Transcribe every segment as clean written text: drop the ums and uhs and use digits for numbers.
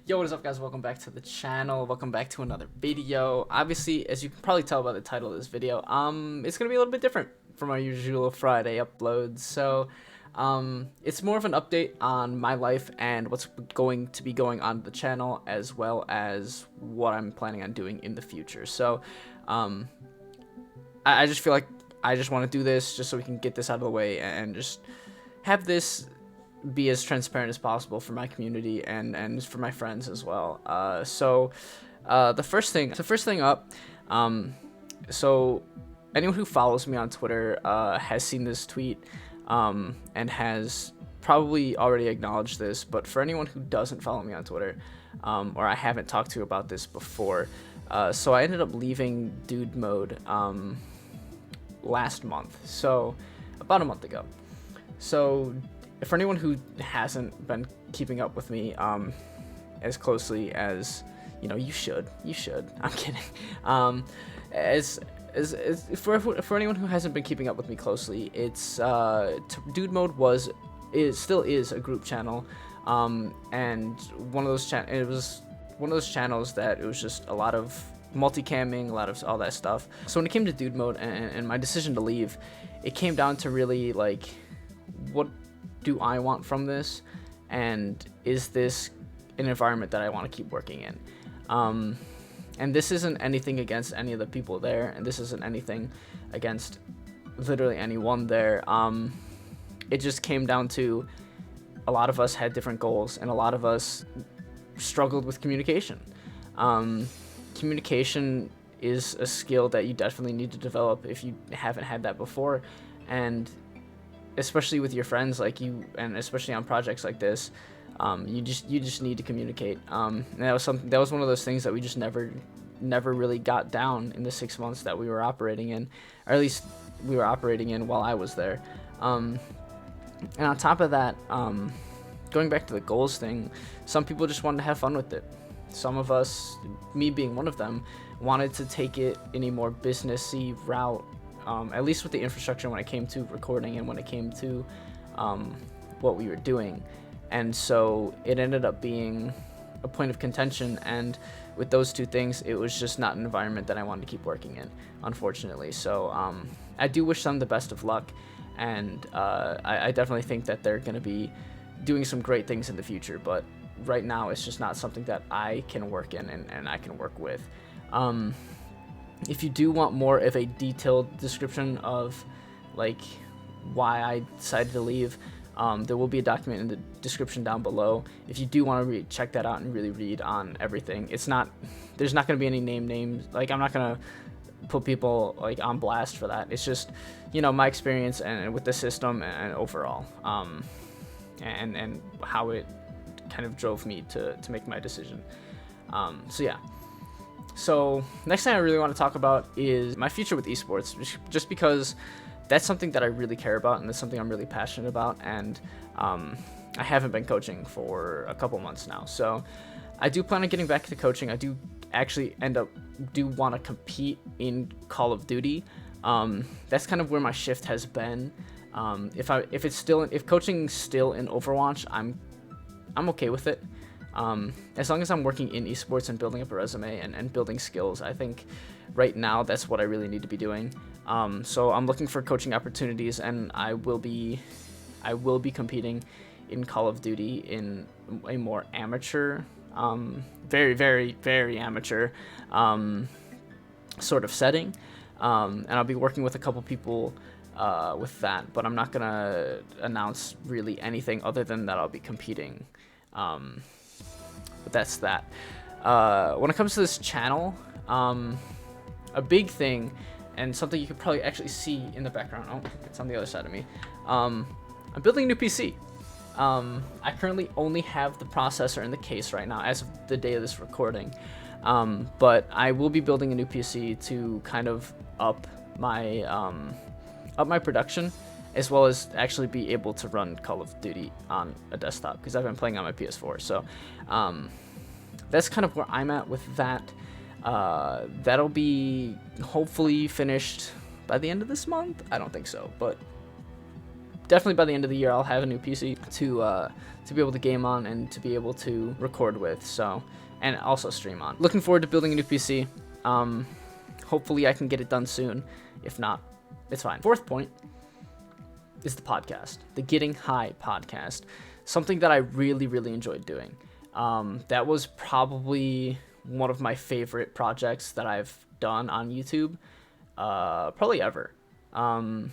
Yo, what is up, guys? Welcome back to the channel. Welcome back to another video. Obviously, as you can probably tell by the title of this video, it's gonna be a little bit different from our usual Friday uploads. So it's more of an update on my life and what's going to be going on the channel, as well as what I'm planning on doing in the future. So I just feel like I just want to do this just so we can get this out of the way and just have this be as transparent as possible for my community and for my friends as well. The first thing up, so anyone who follows me on Twitter has seen this tweet and has probably already acknowledged this, but for anyone who doesn't follow me on Twitter, or I haven't talked to about this before, so I ended up leaving dude mode last month, so about a month ago. So for anyone who hasn't been keeping up with me as closely as you should. I'm kidding. For anyone who hasn't been keeping up with me closely, it's Dude Mode still is a group channel, and it was one of those channels that it was just a lot of multicamming, a lot of all that stuff. So when it came to Dude Mode and my decision to leave, it came down to really like, what do I want from this, and is this an environment that I want to keep working in? And this isn't anything against any of the people there, and this isn't anything against literally anyone there. It just came down to a lot of us had different goals, and a lot of us struggled with communication. Communication is a skill that you definitely need to develop if you haven't had that before, and especially with your friends, and especially on projects like this, you just need to communicate. And that was one of those things that we just never really got down in the 6 months that we were operating in, or at least we were operating in while I was there. And on top of that, going back to the goals thing, some people just wanted to have fun with it. Some of us, me being one of them, wanted to take it in a more businessy route. At least with the infrastructure when it came to recording and when it came to what we were doing. And so it ended up being a point of contention, and with those two things, it was just not an environment that I wanted to keep working in, unfortunately. So I do wish them the best of luck, and I definitely think that they're going to be doing some great things in the future, but right now it's just not something that I can work in and I can work with. If you do want more of a detailed description of like why I decided to leave, there will be a document in the description down below. If you do want to check that out and really read on everything, there's not going to be any names. Like, I'm not going to put people like on blast for that. It's just, my experience and with the system and overall, and how it kind of drove me to make my decision. So yeah. So next thing I really want to talk about is my future with esports, just because that's something that I really care about, and that's something I'm really passionate about, and I haven't been coaching for a couple months now. So I do plan on getting back to coaching. I do actually want to compete in Call of Duty. That's kind of where my shift has been. If coaching's still in Overwatch, I'm okay with it. As long as I'm working in esports and building up a resume and building skills, I think right now that's what I really need to be doing. So I'm looking for coaching opportunities, and I will be competing in Call of Duty in a more amateur, very, very, very amateur sort of setting. And I'll be working with a couple people with that, but I'm not gonna announce really anything other than that I'll be competing. But that's that. When it comes to this channel, a big thing, and something you could probably actually see in the background, oh, it's on the other side of me, I'm building a new PC. I currently only have the processor in the case right now as of the day of this recording, but I will be building a new PC to kind of up my production, as well as actually be able to run Call of Duty on a desktop, because I've been playing on my PS4. So that's kind of where I'm at with that. That'll be hopefully finished by the end of this month. I don't think so, but definitely by the end of the year, I'll have a new PC to be able to game on and to be able to record with. So, and also stream on. Looking forward to building a new PC. Hopefully I can get it done soon. If not, it's fine. Fourth point is the podcast, the Getting High podcast. Something that I really, really enjoyed doing. That was probably one of my favorite projects that I've done on YouTube, probably ever. I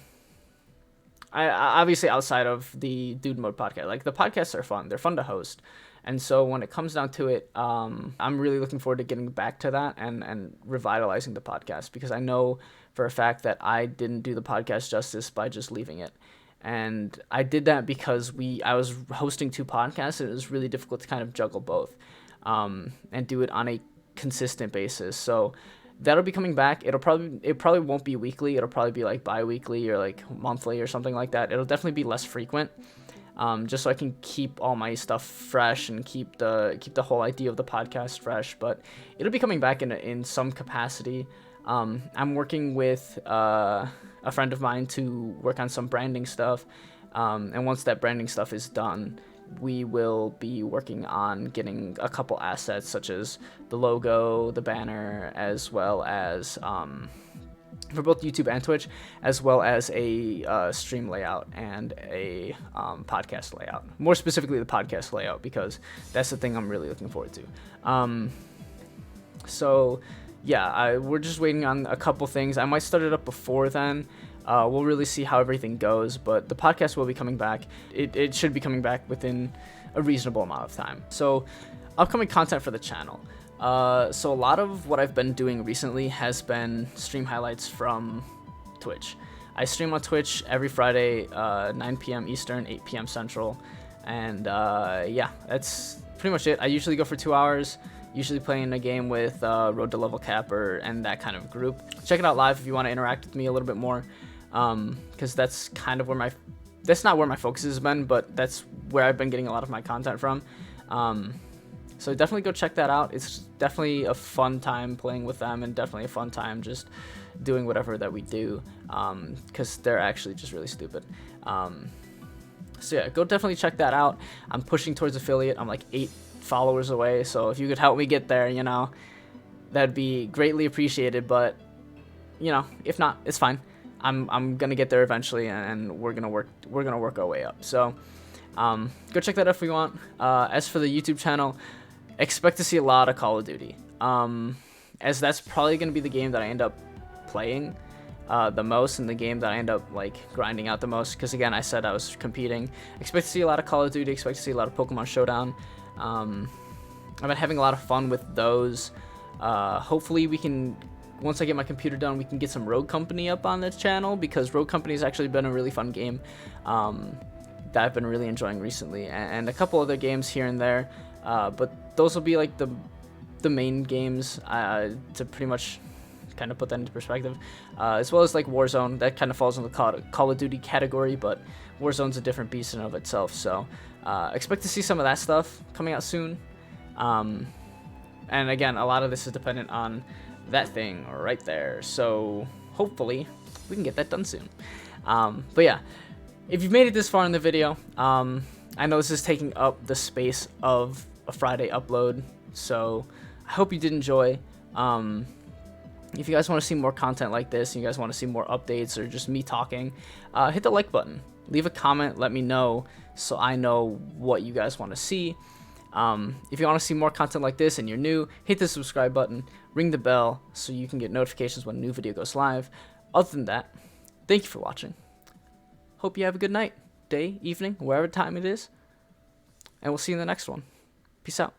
obviously, outside of the Dude Mode podcast, like, the podcasts are fun. They're fun to host. And so when it comes down to it, I'm really looking forward to getting back to that and revitalizing the podcast, because I know for a fact that I didn't do the podcast justice by just leaving it. And I did that because I was hosting 2 podcasts, and it was really difficult to kind of juggle both and do it on a consistent basis. So that'll be coming back. It probably won't be weekly. It'll probably be like bi-weekly or like monthly or something like that. It'll definitely be less frequent, just so I can keep all my stuff fresh and keep the whole idea of the podcast fresh. But it'll be coming back in some capacity. I'm working with a friend of mine to work on some branding stuff, and once that branding stuff is done, we will be working on getting a couple assets, such as the logo, the banner, as well as for both YouTube and Twitch, as well as a stream layout and a podcast layout. More specifically, the podcast layout, because that's the thing I'm really looking forward to. So yeah, we're just waiting on a couple things. I might start it up before then. We'll really see how everything goes, but the podcast will be coming back. It should be coming back within a reasonable amount of time. So, upcoming content for the channel. So a lot of what I've been doing recently has been stream highlights from Twitch. I stream on Twitch every Friday, 9 p.m. Eastern, 8 p.m. Central, and yeah, that's pretty much it. I usually go for 2 hours. Usually playing a game with RoadToLevelCap and that kind of group. Check it out live if you want to interact with me a little bit more, because that's kind of where that's not where my focus has been, but that's where I've been getting a lot of my content from. So definitely go check that out. It's definitely a fun time playing with them, and definitely a fun time just doing whatever that we do, because they're actually just really stupid. So yeah, go definitely check that out. I'm pushing towards affiliate. I'm like 8 followers away, so if you could help me get there, that'd be greatly appreciated. But if not, it's fine. I'm gonna get there eventually, and we're gonna work our way up. So go check that out if you want. As for the YouTube channel, expect to see a lot of Call of Duty, as that's probably gonna be the game that I end up playing the most, and the game that I end up like grinding out the most, because again, I said I was competing. Expect to see a lot of Call of Duty. Expect to see a lot of Pokemon Showdown. I've been having a lot of fun with those. Hopefully we can, once I get my computer done, we can get some Rogue Company up on this channel, because Rogue Company has actually been a really fun game that I've been really enjoying recently, and a couple other games here and there, but those will be like the main games to pretty much kind of put that into perspective, as well as like Warzone. That kind of falls in the Call of Duty category, but Warzone's a different beast in and of itself. So expect to see some of that stuff coming out soon. And again, a lot of this is dependent on that thing right there. So hopefully we can get that done soon. But yeah, if you've made it this far in the video, I know this is taking up the space of a Friday upload, so I hope you did enjoy. If you guys want to see more content like this, and you guys want to see more updates or just me talking, hit the like button. Leave a comment, let me know, so I know what you guys want to see. If you want to see more content like this and you're new, hit the subscribe button, ring the bell so you can get notifications when a new video goes live. Other than that, thank you for watching. Hope you have a good night, day, evening, wherever time it is, and we'll see you in the next one. Peace out.